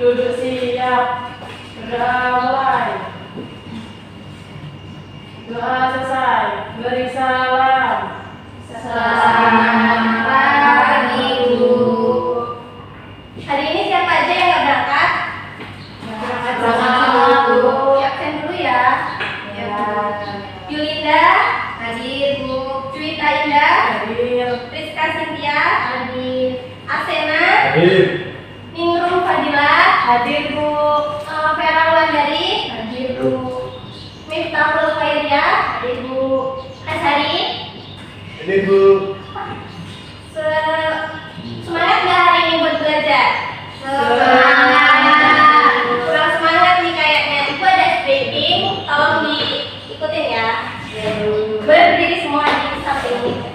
Duduk siap. Mulai. Doa selesai. Beri salam. Selamat pagi, Bu. Hari ini siapa aja yang nggak berangkat? Berangkat, Bu. Absen dulu ya. Yulinda, hadir, Bu. Cuita Indah, Hadir. Rizka Cynthia, hadir. Asena, Hadir. Ningrum Fadila, Hadir, Bu. Vera Wulandari, hadir, Bu. Miftahul Khairia, hadir, Bu. Asari, Hadir, Bu. semangat nggak hari ini buat belajar? Semangat. Kurang semangat nih kayaknya. Ibu ada speaking, tolong diikutin ya. Berdiri semua di samping ini.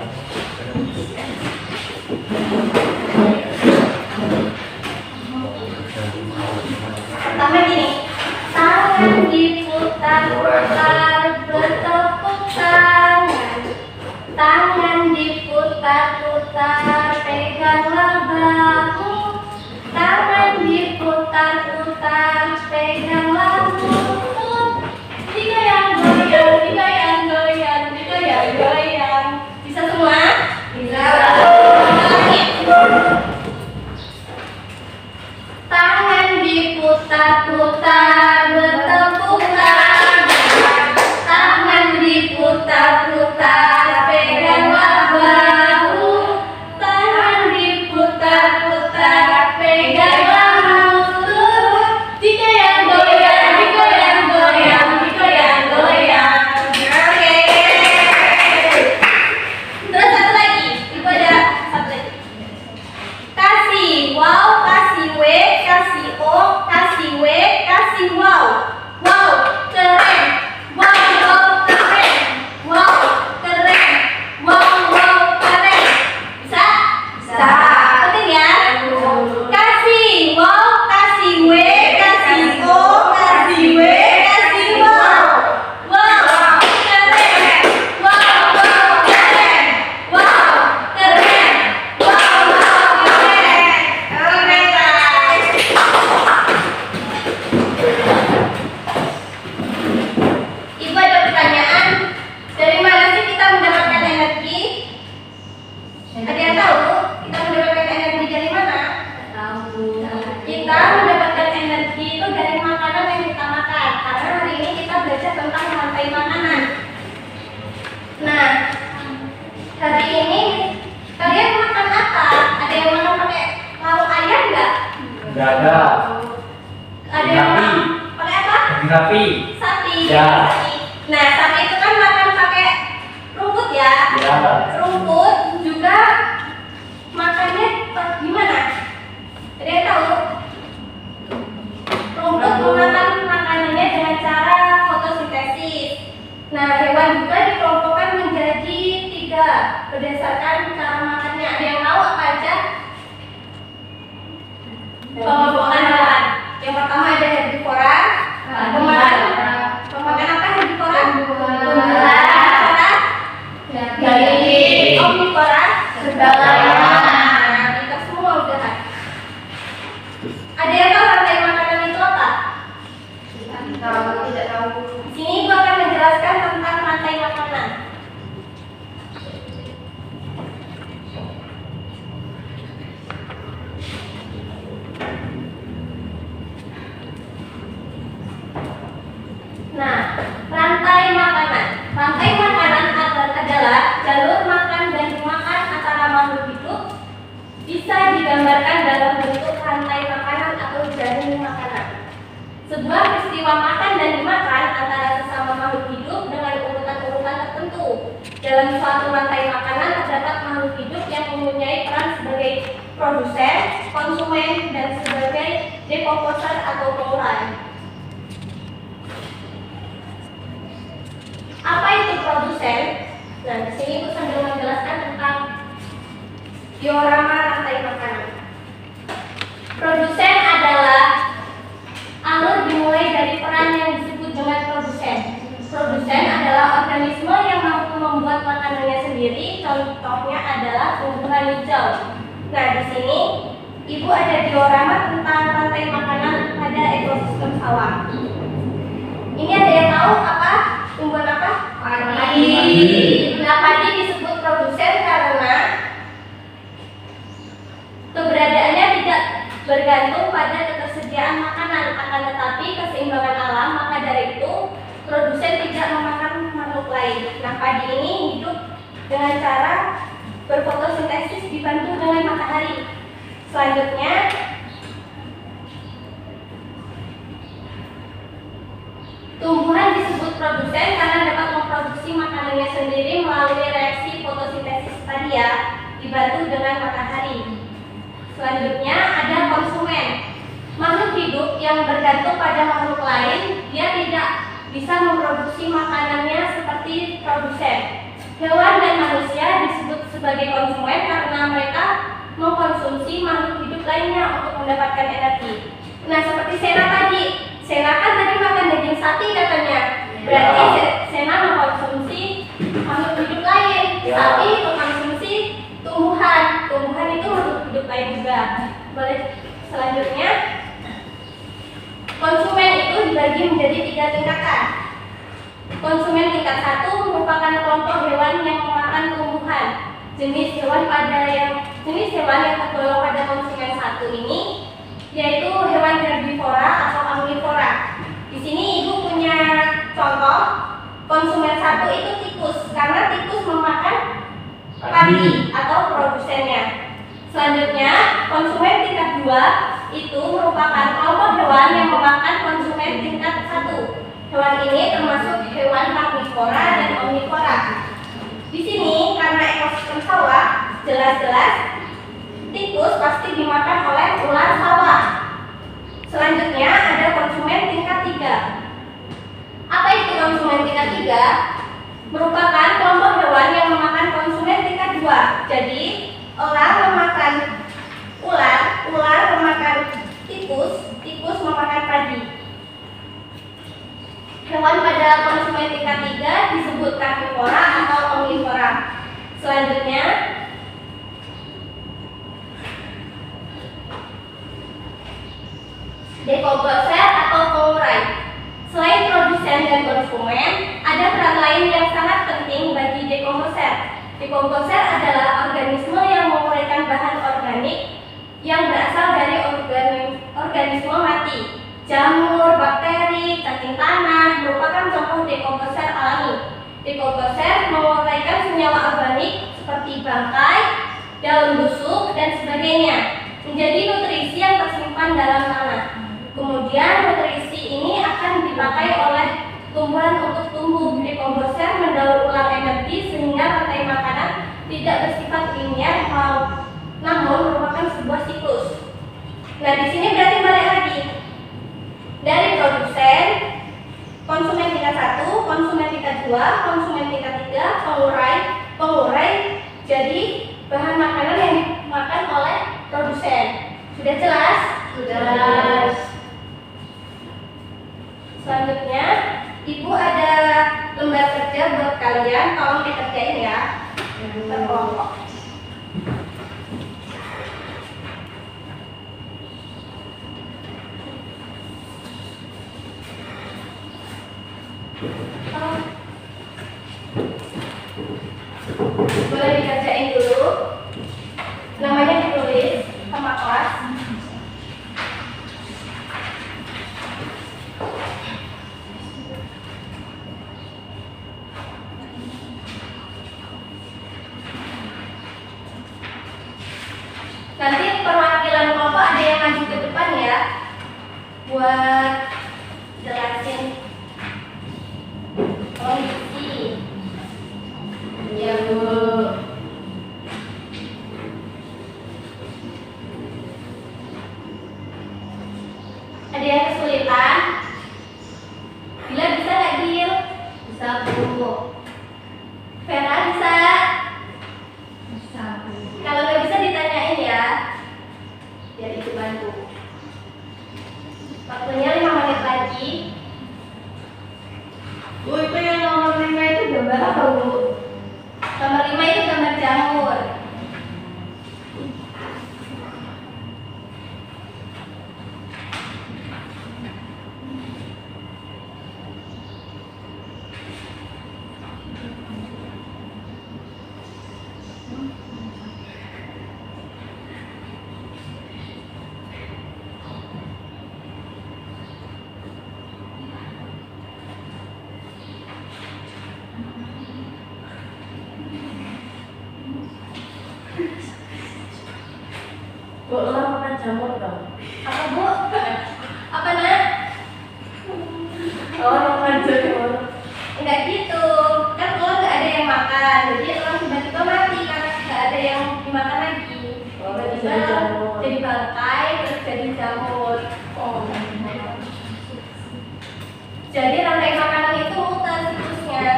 Pertama gini, tangan diputar-putar, bertepuk tangan. Tangan diputar-putar, peganglah bahu. Tangan diputar-putar, peganglah lutut. Digoyang-goyang, digoyang-goyang, digoyang-goyang. Bisa semua? Bisa. Lagi. Tangan diputar-putar, bertepuk tangan. Tangan diputar-putar, peganglah bahu. Tangan diputar-putar, peganglah lutut. Digoyang-goyang, digoyang-goyang, digoyang-goyang. Oke. Terus satu lagi, ibu ada satu lagi. Kasih wow, kasih w, kasih o, kasih w, kasih wow. Wow, keren. Wow, wow, keren. Wow, keren. Wow, wow, keren. Bisa? Bisa. Penting ya? Kasih wow, kasih w, kasih o, kasih w, kasih wow. Wow, keren. Wow, wow, keren. Wow, keren. Wow, wow, keren. Oke, guys. Ibu ada pertanyaan, dari mana sih kita mendapatkan energi? Ada yang tahu kita mendapatkan energi dari mana? Tahu. Kita mendapatkan energi itu dari makanan yang kita makan. Karena hari ini kita belajar tentang rantai makanan. Nah, hari ini kalian makan apa? Ada yang makan pakai lauk ayam nggak? Enggak ada. Ada yang makan pakai apa? Daging sapi. Sapi. Ya. Sapi. Nah, sapi itu kan makan pakai rumput ya. Ya. Rumput juga makannya gimana? Ada yang tahu? Rumput memakan makanannya dengan cara fotosintesis. Nah, hewan juga dikelompokkan menjadi 3 berdasarkan cara makannya. Ada yang tahu apa aja? Pengelompokan hewan. Yang pertama ada herbivora, pemakan apa herbivora? Tumbuhan, daging, omnivora, nah, kita semua udah kan. Ada yang tahu rantai makanan itu apa? Tidak tahu. Di sini gua akan menjelaskan tentang rantai makanan. Nah, rantai makanan. Rantai makanan adalah jalur makan dan dimakan antara makhluk hidup. Bisa digambarkan dalam bentuk rantai makanan atau jaring makanan. Sebuah peristiwa makan dan dimakan antara sesama makhluk hidup dengan urutan-urutan tertentu. Dalam suatu rantai makanan terdapat makhluk hidup yang mempunyai peran sebagai produsen, konsumen, dan sebagai dekomposer atau pengurang. Apa itu produsen? Nah, di sini aku sambil menjelaskan tentang diorama rantai makanan. Produsen adalah alur dimulai dari peran yang disebut dengan produsen. Produsen adalah organisme yang mampu membuat makanannya sendiri. Contohnya adalah tumbuhan hijau. Nah, di sini Ibu ada diorama tentang rantai makanan pada ekosistem sawah. Ini ada yang tahu apa? Tumbuhan apa? Padi. Nah, padi disebut produsen karena keberadaannya tidak bergantung pada ketersediaan makanan, akan tetapi keseimbangan alam. Maka dari itu produsen tidak memakan makhluk lain. Nah, padi ini hidup dengan cara berfotosintesis dibantu dengan matahari. Selanjutnya, tumbuhan disebut produsen karena dapat memproduksi makanannya sendiri melalui reaksi fotosintesis tadi ya, dibantu dengan matahari. Selanjutnya ada konsumen. Makhluk hidup yang bergantung pada makhluk lain, dia tidak bisa memproduksi makanannya seperti produsen. Hewan dan manusia disebut sebagai konsumen karena mereka mengkonsumsi makhluk hidup lainnya untuk mendapatkan energi. Nah, seperti Sena tadi. Sena kan tadi makan daging sapi katanya. Berarti Sena mengkonsumsi makhluk hidup lain. Sapi mengkonsumsi tumbuhan. Tumbuhan itu makhluk hidup lain juga. Boleh selanjutnya. Konsumen itu dibagi menjadi 3 tingkatan. Konsumen tingkat 1 merupakan kelompok hewan yang memakan tumbuhan. Jenis hewan yang tergolong pada konsumen 1 ini yaitu hewan herbivora atau omnivora. Di sini ibu punya contoh konsumen 1 itu tikus, karena tikus memakan padi atau produsennya. Selanjutnya konsumen tingkat 2 itu merupakan kelompok hewan yang memakan konsumen tingkat 1. Hewan ini termasuk hewan karnivora dan omnivora. Di sini karena ekosistem sawah, jelas-jelas tikus pasti dimakan oleh ular sawah. Selanjutnya ada konsumen tingkat 3. Apa itu konsumen tingkat 3? Merupakan kelompok hewan yang memakan konsumen tingkat 2. Jadi ular memakan ular, ular memakan tikus, tikus memakan padi. Hewan pada konsumen tingkat 3 disebut karnivora atau omnivora. Selanjutnya dekomposer atau pengurai. Selain produsen dan konsumen, ada peran lain yang sangat penting bagi dekomposer. Dekomposer adalah organisme yang menguraikan bahan organik yang berasal dari organisme mati. Jamur, bakteri, cacing tanah merupakan contoh dekomposer alami. Dekomposer menguraikan senyawa organik seperti bangkai, daun busuk, dan sebagainya menjadi nutrisi yang tersimpan dalam tanah. Kemudian nutrisi ini akan dipakai oleh tumbuhan untuk tumbuh. Dekomposer mendaur ulang energi sehingga rantai makanan tidak bersifat linear, namun merupakan sebuah siklus. Nah, di sini berarti balik lagi dari produsen, konsumen tingkat 1, konsumen tingkat 2, konsumen tingkat 3, pengurai, jadi bahan makanan yang dimakan oleh produsen. Sudah jelas? Sudah. Selanjutnya, ibu ada lembar kerja buat kalian, tolong dikerjain ya. Berkelompok. Boleh dikerjain dulu. Namanya ditulis sama kelas. Nanti perwakilan kelompok ada yang maju ke depan ya, buat jelasin kondisi. Ya Bu. Ada yang kesulitan? Bila bisa nggak Gil? Bisa Bu. Vera bisa? Bisa Bu. Kalau nggak bisa ditanyain ya, biar itu bantu. Waktunya 5 menit Bu, Ella makan jamur dong. Apa Bu? Apa nak? Oh, makan jamur. Enggak gitu, kan telur nggak ada yang makan, jadi telur tiba-tiba mati karena nggak ada yang dimakan lagi. Oh, Tiba-tiba jadi jamur. jadi bangkai terus jadi jamur. Oh. Jadi rantai makanan itu muter siklusnya.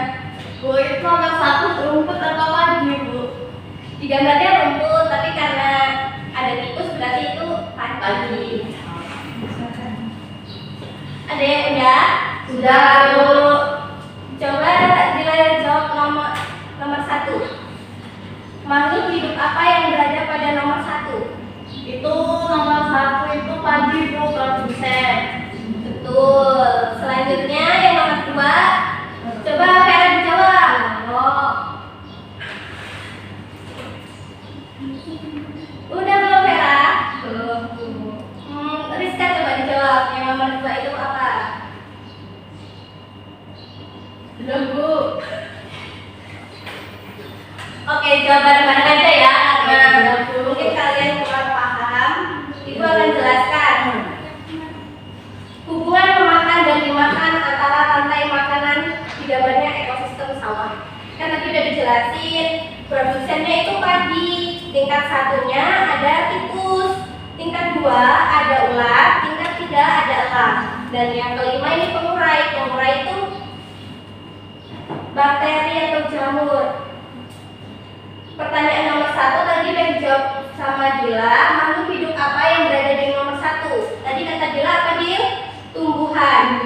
Bu, itu nomor 1 rumput atau padi, Bu? Di gambarnya rumput, tapi karena ada tikus berarti itu padi. Ada yang udah? Sudah, Bu. Coba jawab nomor 1. Makhluk hidup apa yang berada pada nomor 1? Itu nomor 1 itu padi, Bu, produsen. Betul. Selanjutnya yang nomor 2. Coba Vera dijawab. Oh. Udah belum Vera? Belum, Bu. Rizka coba dijawab. Yang nomor 2 itu apa? Belum, Bu. Oke, jawab bareng-bareng aja ya, karena Belum, Bu. mungkin kalian kurang paham. Ibu akan jelaskan. Hubungan memakan dan dimakan antara rantai makanan di gambarnya ekosistem sawah. Kan tadi udah dijelasin, produsennya itu padi, tingkat 1-nya ada tikus, tingkat 2 ada ulat, tingkat 3 ada elang, dan yang kelima ini pengurai. Pengurai itu bakteri atau jamur. Pertanyaan nomor 1 tadi udah dijawab sama Dila. Makhluk hidup apa yang berada di nomor 1? Tadi kata Dila apa, Dil? Tumbuhan.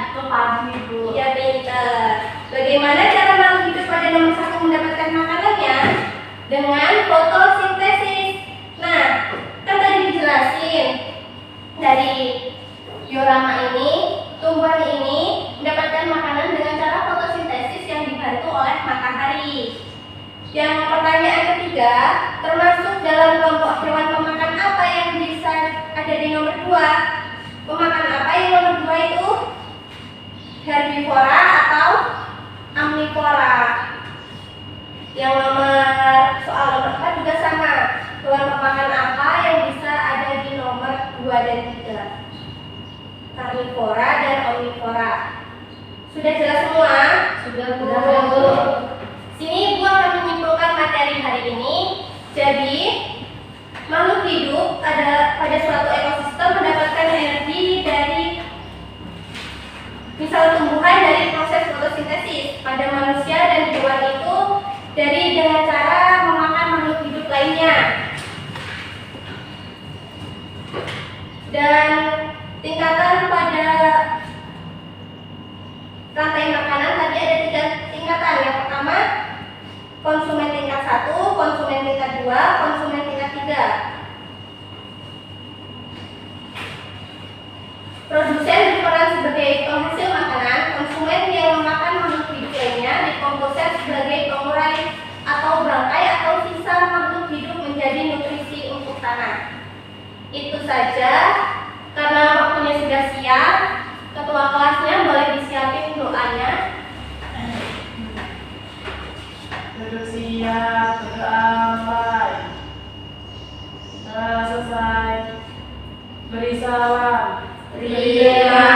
Itu padi, Bu. Ya pinter. Bagaimana cara makhluk hidup pada nomor 1 mendapatkan makanannya? Dengan fotosintesis. Nah, kan tadi dijelasin dari diorama ini, tumbuhan ini mendapatkan makanan dengan cara fotosintesis yang dibantu oleh matahari. Yang pertanyaan ketiga, termasuk dalam kelompok hewan pemakan apa yang bisa ada di nomor 2? Pemakan apa yang nomor 2 itu? Herbivora atau omnivora? Yang soal nomor 4 juga sama. Hewan pemakan apa yang bisa ada di nomor 2 dan 3? Karnivora dan omnivora. Sudah jelas semua? Sudah, Bu. Sini Ibu akan menyimpulkan materi hari ini. Jadi, makhluk hidup pada suatu ekosistem mendapatkan energi dari misal tumbuhan dari proses fotosintesis. Pada manusia dan hewan itu dengan cara memakan makhluk hidup lainnya. Dan tingkatan pada rantai makanan tadi ada 3 tingkatan. Yang pertama, konsumen tingkat 1, konsumen tingkat 2, konsumen tingkat 3. Produsen berperan sebagai penghasil makanan, konsumen yang memakan makhluk hidup lainnya dikomposer sebagai pengurai atau bangkai atau sisa makhluk hidup menjadi nutrisi untuk tanah. Itu saja, karena waktunya sudah siap, ketua kelasnya boleh disiapin doanya. Siap, berdamai. Setelah selesai, beri salam. Terima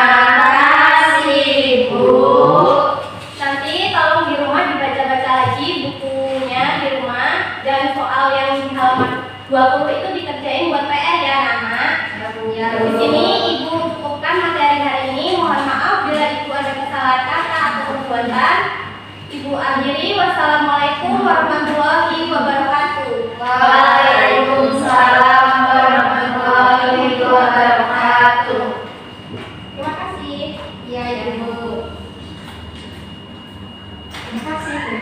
kasih, Bu. Nanti tolong di rumah dibaca-baca lagi bukunya di rumah, dan soal yang di halaman 20 itu dikerjain buat PR ya, anak. Ya, Di sini Ibu cukupkan materi hari ini. Mohon maaf bila Ibu ada kesalahan kata atau perbuatan. Ibu akhiri. Wassalamualaikum warahmatullahi wabarakatuh. Waalaikumsalam warahmatullahi wabarakatuh. Terima kasih. Ya, Ibu. Terima kasih, Bu.